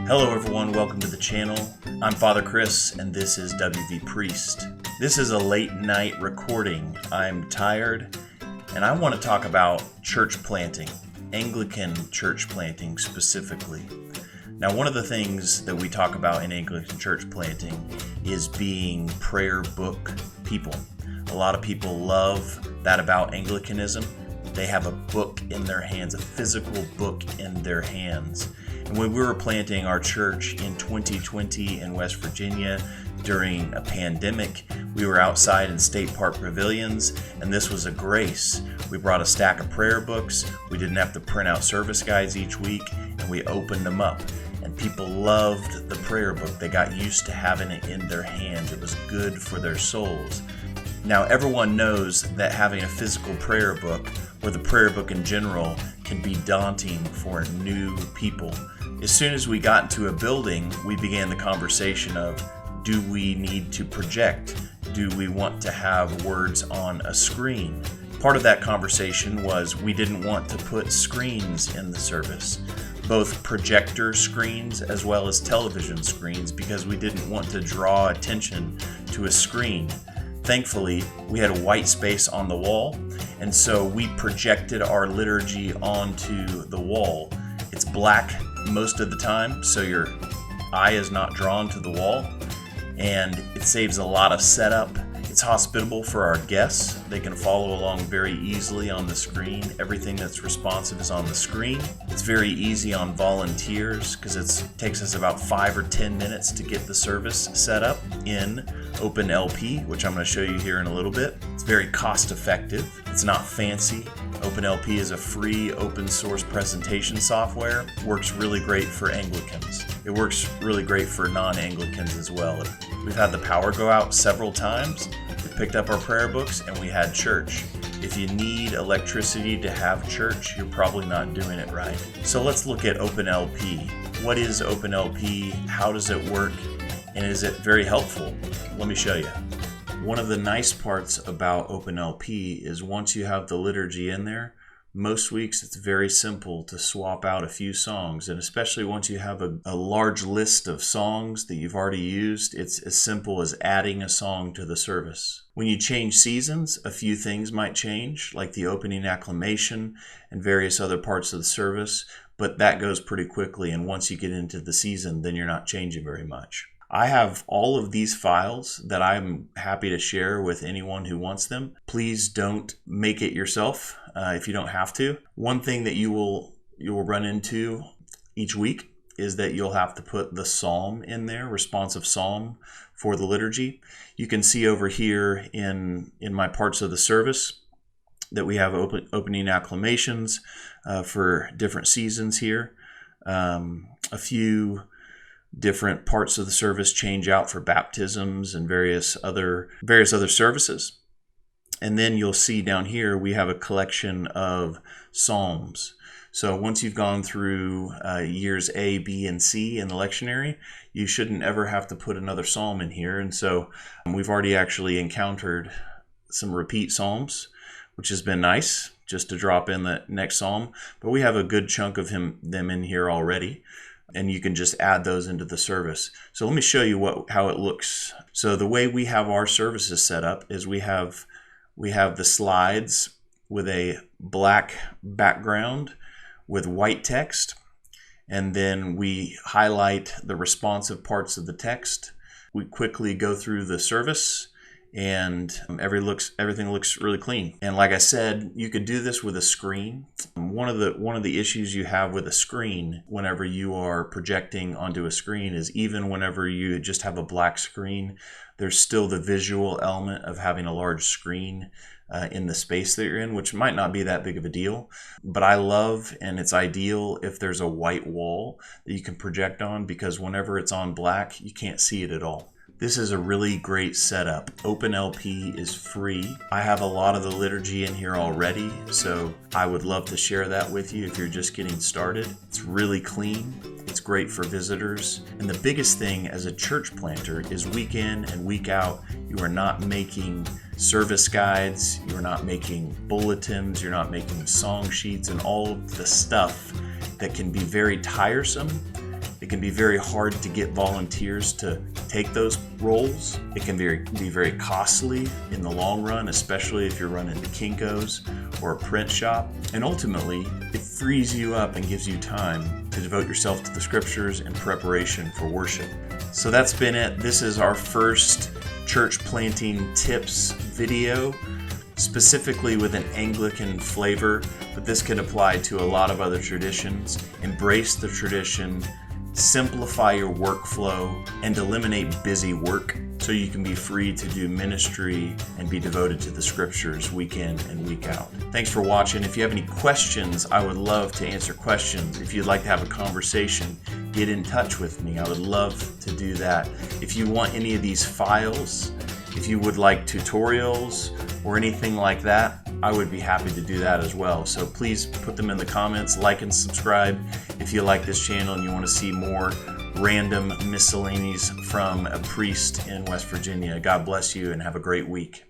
Hello everyone, welcome to the channel. I'm Father Chris and this is WV Priest. This is a late night recording. I'm tired and I want to talk about church planting, Anglican church planting specifically. Now, one of the things that we talk about in Anglican church planting is being prayer book people. A lot of people love that about Anglicanism. They have a book in their hands, a physical book in their hands. And when we were planting our church in 2020 in West Virginia during a pandemic, we were outside in state park pavilions, and this was a grace. We brought a stack of prayer books. We didn't have to print out service guides each week, and we opened them up. And people loved the prayer book. They got used to having it in their hands. It was good for their souls. Now, everyone knows that having a physical prayer book, or the prayer book in general, can be daunting for new people. As soon as we got into a building, we began the conversation of, do we need to project? Do we want to have words on a screen? Part of that conversation was we didn't want to put screens in the service, both projector screens as well as television screens, because we didn't want to draw attention to a screen. Thankfully, we had a white space on the wall, and so we projected our liturgy onto the wall. It's black most of the time, so your eye is not drawn to the wall, and it saves a lot of setup. It's hospitable for our guests. They can follow along very easily on the screen. Everything that's responsive is on the screen. It's very easy on volunteers because it takes us about 5 or 10 minutes to get the service set up in OpenLP, which I'm going to show you here in a little bit. It's very cost effective. It's not fancy. OpenLP is a free open source presentation software. Works really great for Anglicans. It works really great for non-Anglicans as well. We've had the power go out several times. We picked up our prayer books and we had church. If you need electricity to have church, you're probably not doing it right. So let's look at OpenLP. What is OpenLP? How does it work? And is it very helpful? Let me show you. One of the nice parts about OpenLP is once you have the liturgy in there, most weeks it's very simple to swap out a few songs, and especially once you have a large list of songs that you've already used, it's as simple as adding a song to the service. When you change seasons, a few things might change, like the opening acclamation and various other parts of the service, but that goes pretty quickly, and once you get into the season, then you're not changing very much. I have all of these files that I'm happy to share with anyone who wants them. Please don't make it yourself if you don't have to. One thing that you will run into each week is that you'll have to put the psalm in there, responsive psalm for the liturgy. You can see over here in my parts of the service that we have opening acclamations for different seasons here. A few different parts of the service change out for baptisms and various other services. And then you'll see down here we have a collection of psalms. So once you've gone through years A, B, and C in the lectionary, you shouldn't ever have to put another psalm in here. And so we've already actually encountered some repeat psalms, which has been nice just to drop in the next psalm. But we have a good chunk of them in here already, and you can just add those into the service. So let me show you how it looks. So the way we have our services set up is we have the slides with a black background with white text, and then we highlight the responsive parts of the text. We quickly go through the service, and everything looks really clean. And like I said, you could do this with a screen. One of the issues you have with a screen whenever you are projecting onto a screen is even whenever you just have a black screen, there's still the visual element of having a large screen in the space that you're in, which might not be that big of a deal. But I love, and it's ideal if there's a white wall that you can project on, because whenever it's on black, you can't see it at all. This is a really great setup. OpenLP is free. I have a lot of the liturgy in here already, so I would love to share that with you if you're just getting started. It's really clean. It's great for visitors. And the biggest thing as a church planter is week in and week out, you are not making service guides, you're not making bulletins, you're not making song sheets and all of the stuff that can be very tiresome. It can be very hard to get volunteers to take those roles. It can be very costly in the long run, especially if you're running the Kinko's or a print shop. And ultimately, it frees you up and gives you time to devote yourself to the scriptures and preparation for worship. So that's been it. This is our first church planting tips video, specifically with an Anglican flavor, but this can apply to a lot of other traditions. Embrace the tradition, simplify your workflow, and eliminate busy work so you can be free to do ministry and be devoted to the scriptures week in and week out. Thanks for watching. If you have any questions, I would love to answer questions. If you'd like to have a conversation, get in touch with me. I would love to do that. If you want any of these files, if you would like tutorials or anything like that, I would be happy to do that as well. So please put them in the comments, like and subscribe if you like this channel and you want to see more random miscellanies from a priest in West Virginia. God bless you and have a great week.